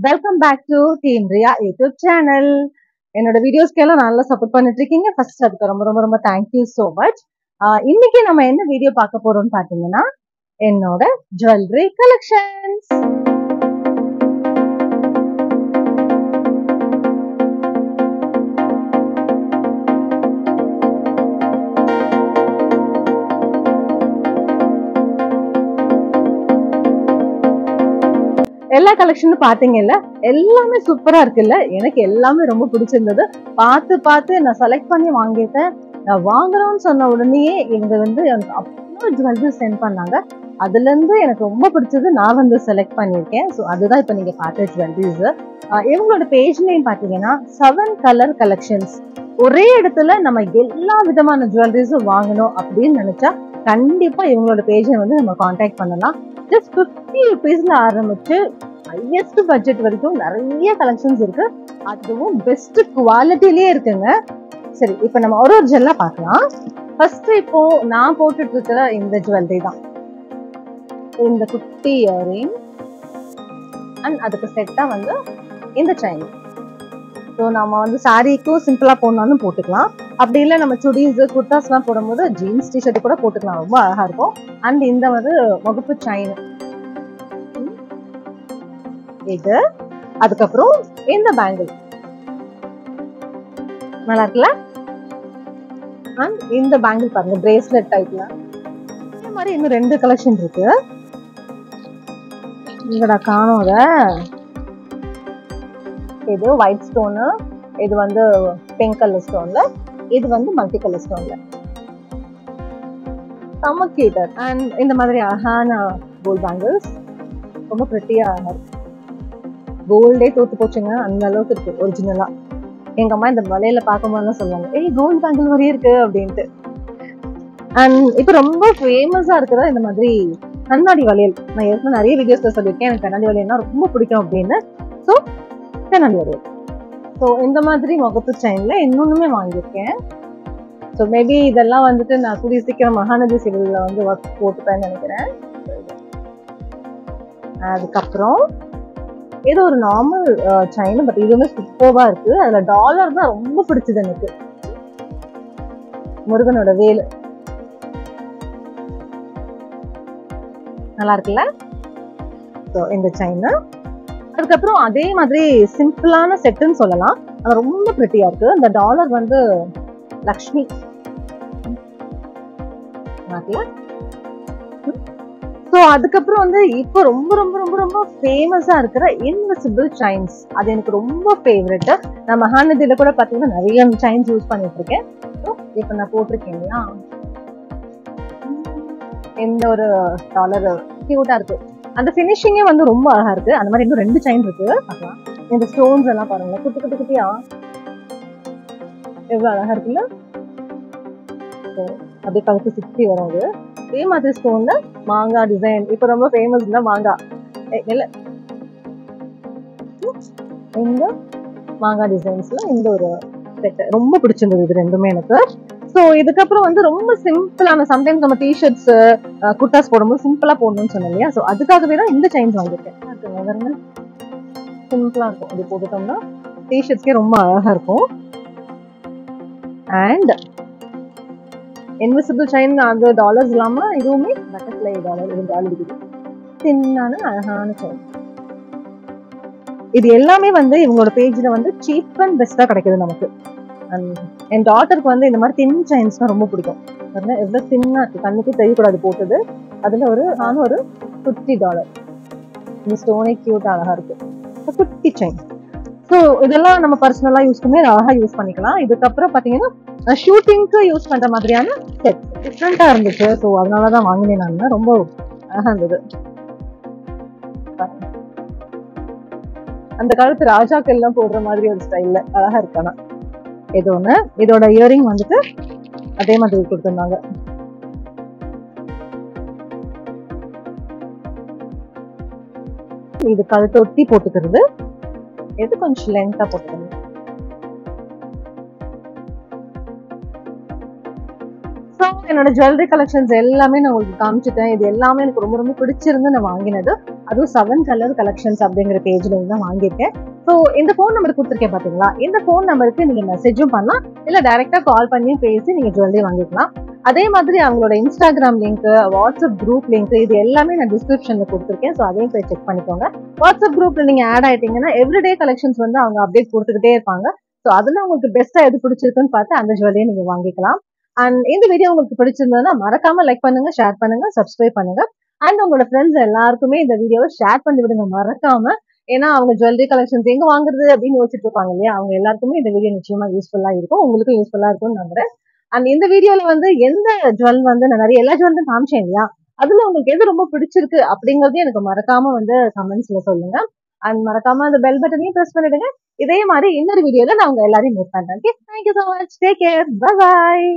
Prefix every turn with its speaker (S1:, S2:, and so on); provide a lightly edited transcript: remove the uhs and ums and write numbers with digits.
S1: Welcome back to team Riya YouTube channel. என்னோட வீடியோஸ்க்கெல்லாம் நல்லா சப்போர்ட் பண்ணிட்டு இருக்கீங்க. ஃபர்ஸ்ட் அதுக்கு ரொம்ப ரொம்ப ரொம்ப தேங்க்யூ ஸோ மச். இன்னைக்கு நம்ம என்ன வீடியோ பார்க்க போறோம்னு பாத்தீங்கன்னா என்னோட ஜுவல்லரி கலெக்ஷன்ஸ். எல்லா கலெக்ஷனும் பாத்தீங்கல்ல, எல்லாமே சூப்பரா இருக்குல்ல. எனக்கு எல்லாமே ரொம்ப பிடிச்சிருந்தது. பார்த்து நான் செலக்ட் பண்ணி வாங்கிட்டேன். நான் வாங்கணும்னு சொன்ன உடனேயே இவங்க எனக்கு அவ்வளோ ஜுவல்லரி சென்ட் பண்ணாங்க. அதுல இருந்து எனக்கு ரொம்ப பிடிச்சது நான் செலக்ட் பண்ணியிருக்கேன். ஸோ அதுதான் இப்ப நீங்க பார்த்த ஜுவல்லரிஸ். இவங்களோட பேஜ் நேம் பாத்தீங்கன்னா 7 கலர் கலெக்ஷன்ஸ். ஒரே இடத்துல நம்ம எல்லா விதமான ஜுவல்லரிஸும் வாங்கணும் அப்படின்னு நினைச்சா கண்டிப்பா இவங்களோட பேஜை நம்ம கான்டாக்ட் பண்ணலாம். ஜஸ்ட் 50 rupeesல ஆரம்பிச்சு ஹையஸ்ட் பட்ஜெட் வரைக்கும் நிறைய கலெக்ஷன்ஸ் இருக்கு. அதுவும் பெஸ்ட் குவாலிட்டிலேயே இருக்குங்க. சரி, இப்ப நம்ம ஒரு ஜுவல்லா பார்க்கலாம். ஃபர்ஸ்ட் இப்போ நான் போட்டுட்டு இருக்கிற இந்த ஜுவல்லரி தான். இந்த குட்டி இயரிங் அண்ட் அதுக்கு செட்டா இந்த செயின். ஸோ நம்ம சாரிக்கும் சிம்பிளா போடனாலும் போட்டுக்கலாம். அப்படி இல்லை நம்ம சுடிஸ் குர்தாஸ் எல்லாம் போடும்போது ஜீன்ஸ் டிஷர்ட் கூட போட்டுக்கலாம், ரொம்ப அழகா இருக்கும். அண்ட் இந்த முகப்பு செயின் இது. அதுக்கப்புறம் இந்த பேங்கிள் நல்லா இருக்குல்ல. அண்ட் இந்த பேங்கிள் பாருங்க, பிரேஸ்லெட் டைப்ல. இந்த மாதிரி இன்னும் 2 கலெக்ஷன் இருக்கு. இங்கடா காணோத. இது ஒயிட் ஸ்டோனு, இது பிங்க் கலர் ஸ்டோன்ல, இது மல்டி கலர் ஸ்டோன்ல. செம்ம கியூட்டர். அண்ட் இந்த மாதிரி அழகான கோல்ட் பேங்கிள்ஸ், ரொம்ப பிரிட்டியா இருக்கு. கோல்டே தோத்து போச்சுங்க, அந்த அளவுக்கு இருக்கு ஒரிஜினலா. எங்க அம்மா இந்த வளையல பார்க்கும்போது சொல்லுவாங்க, ஏய் கோல்ட் பேங்கிள் மாதிரியே இருக்கு அப்படின்ட்டு. அண்ட் இப்ப ரொம்ப ஃபேமஸா இருக்கிற இந்த மாதிரி கண்ணாடி வளையல். நான் ஏற்கனவே நிறைய வீடியோஸ்ல சொல்லியிருக்கேன் எனக்கு கண்ணாடி வளையல்னா ரொம்ப பிடிக்கும் அப்படின்னு. ஸோ கண்ணாடி வளையல். ஸோ இந்த மாதிரி முகப்பு செயின்ல இன்னொன்னுமே வாங்கியிருக்கேன். ஸோ மேபி இதெல்லாம் நான் கூடிய சீக்கிரம் மகாநதி சிவில்ல ஒர்க் போட்டுப்பேன்னு நினைக்கிறேன். அதுக்கப்புறம் இது ஒரு நார்மல் செயின், பட் இதுவுமே சூப்பர்வா இருக்கு. அதுல டாலர் தான் ரொம்ப பிடிச்சது எனக்கு. முருகனோட வேலு நல்லா இருக்குல்ல. ஸோ இந்த செயின். அதுக்கப்புறம் அதே மாதிரி சிம்பிளான செட்டுன்னு சொல்லலாம், அது ரொம்ப பிரிட்டியா இருக்கு. அந்த டாலர் லக்ஷ்மி. ஸோ அதுக்கப்புறம் இப்போ ரொம்ப ரொம்ப ரொம்ப ரொம்ப ஃபேமஸா இருக்கிற இன்விசிபிள் செயின்ஸ், அது எனக்கு ரொம்ப ஃபேவரட். நான் மகாநதியில கூட பாத்தீங்கன்னா நிறைய செயின்ஸ் யூஸ் பண்ணிட்டு இருக்கேன். இப்ப நான் போட்டிருக்கேன் இல்லையா, எந்த ஒரு டாலர் கியூட்டா இருக்கு. அந்த பினிஷிங்கே ரொம்ப அழகா இருக்கு. அந்த மாதிரி இன்னும் 2 செயின் இருக்கு. பார்க்கலாம். இந்த ஸ்டோன்ஸ் எல்லாம் பாருங்க, குட்டி குட்டி குட்டியா எவ்வளவு அழகா இருக்குல்ல. அப்படியே கழுத்து சுத்தி வராது. அதே மாதிரி ஸ்டோன்ல மாங்காய் டிசைன், இப்ப ரொம்ப ஃபேமஸ் தான் மாங்காய். இந்த மாங்காய் டிசைன்ஸ்ல இந்த ஒரு செட் ரொம்ப பிடிச்சிருந்தது இது ரெண்டுமே எனக்கு. ஸோ இதுக்கப்புறம் ரொம்ப சிம்பிளான, சம்டைம்ஸ் நம்ம டிஷர்ட்ஸ் குர்தாஸ் போடும்போது சிம்பிளா போடணும்னு சொன்னோம் இல்லையா, ஸோ அதுக்காகவே தான் இந்த செயின்ஸ் வாங்கியிருக்கேன். சிம்பிளா இருக்கும், இது போட்டுட்டோம்னா டிஷர்ட்ஸ்க்கே ரொம்ப அழகா இருக்கும். அண்ட் இன்விசிபிள் செயின், அந்த டாலர்ஸ் இல்லாம இதுவுமே பட்டர்ஃப்ளை டாலர், இது டாலர் சின்னான அழகான செயின். இது எல்லாமே இவங்களோட பேஜ்ல சீப் அண்ட் பெஸ்டா கிடைக்குது நமக்கு. என் டாட்டருக்கு இந்த மாதிரி தின் செயின்ஸ் தான் ரொம்ப பிடிக்கும். எவ்வளவு தின்னா இருக்கு, கண்ணுக்கு தெரியக்கூடாது போட்டது. அதுல ஒரு குட்டி டாலர், இந்த ஸ்டோனே கியூட் அழகா இருக்கு, குட்டி செயின். ஸோ இதெல்லாம் நம்ம பர்சனலா யூஸ் பண்ணி அழகா யூஸ் பண்ணிக்கலாம். இதுக்கப்புறம் பாத்தீங்கன்னா ஷூட்டிங்க்கு யூஸ் பண்ற மாதிரியான செட் டிஃப்ரெண்டா இருந்துச்சு. ஸோ அதனாலதான் வாங்கினேன் நான். ரொம்ப அழகா இருந்தது. அந்த காலத்து ராஜாக்கள் எல்லாம் போடுற மாதிரி ஒரு ஸ்டைல்ல அழகா இருக்கானா. இது ஒண்ணு. இதோட இயரிங் அதே மாதிரி கொடுத்திருந்தாங்க. இது கழுத்து ஒட்டி போட்டுக்கிறது, இது கொஞ்சம் லென்த்தா போட்டுக்கணும். ஸோ என்னோட ஜுவல்லரி கலெக்ஷன்ஸ் எல்லாமே நான் உங்களுக்கு காமிச்சிட்டேன். இது எல்லாமே எனக்கு ரொம்ப ரொம்ப பிடிச்சிருந்து நான் வாங்கினது. அதுவும் 7 கலர் கலெக்ஷன்ஸ் அப்படிங்கிற பேஜ்ல இருந்து தான் வாங்கியிருக்கேன். ஸோ இந்த ஃபோன் நம்பர் கொடுத்துருக்கேன் பாத்தீங்களா, இந்த ஃபோன் நம்பருக்கு நீங்க மெசேஜும் பண்ணலாம், இல்ல டைரக்டா கால் பண்ணி பேசி நீங்க ஜுவல்லரி வாங்கிக்கலாம். அதே மாதிரி அவங்களோட Instagram link, WhatsApp group link இது எல்லாமே நான் டிஸ்கிரிப்ஷன்ல கொடுத்துருக்கேன். ஸோ அதையும் போய் செக் பண்ணிக்கோங்க. வாட்ஸ்அப் குரூப்ல நீங்க ஆட் ஆயிட்டீங்கன்னா எவ்ரிடே கலெக்ஷன்ஸ் வந்து அவங்க அப்டேட் கொடுத்துக்கிட்டே இருப்பாங்க. ஸோ அதுல உங்களுக்கு பெஸ்டா எது பிடிச்சிருக்குன்னு பார்த்து அந்த ஜுவல்லரியை நீங்க வாங்கிக்கலாம். அண்ட் இந்த வீடியோ உங்களுக்கு பிடிச்சிருந்ததுன்னா மறக்காம லைக் பண்ணுங்க, ஷேர் பண்ணுங்க, சப்ஸ்கிரைப் பண்ணுங்க. அண்ட் உங்களோட ஃப்ரெண்ட்ஸ் எல்லாருக்குமே இந்த வீடியோவை ஷேர் பண்ணி விடுங்க மறக்காம. ஏன்னா அவங்க ஜுவல்லரி கலெக்ஷன்ஸ் எங்க வாங்குறது அப்படின்னு யோசிச்சுட்டு இருப்பாங்க இல்லையா, அவங்க எல்லாருக்குமே இந்த வீடியோ நிச்சயமா யூஸ்ஃபுல்லா இருக்கும், உங்களுக்கும் யூஸ்ஃபுல்லா இருக்கும்னு நம்புறேன். அண்ட் இந்த வீடியோல வந்து எந்த ஜுவல் வந்து நான் நிறைய எல்லா ஜுவல்லும் காமிச்சேன் இல்லையா, அதுல உங்களுக்கு எது ரொம்ப பிடிச்சிருக்கு அப்படிங்கறதையும் எனக்கு மறக்காம வந்து கமெண்ட்ஸ்ல சொல்லுங்க. அண்ட் மறக்காம அந்த பெல் பட்டனையும் பிரஸ் பண்ணிடுங்க. இதே மாதிரி இன்னொரு வீடியோல நான் உங்க எல்லாரையும் மீட் பண்றேன். Thank you so much. Take care. Bye bye.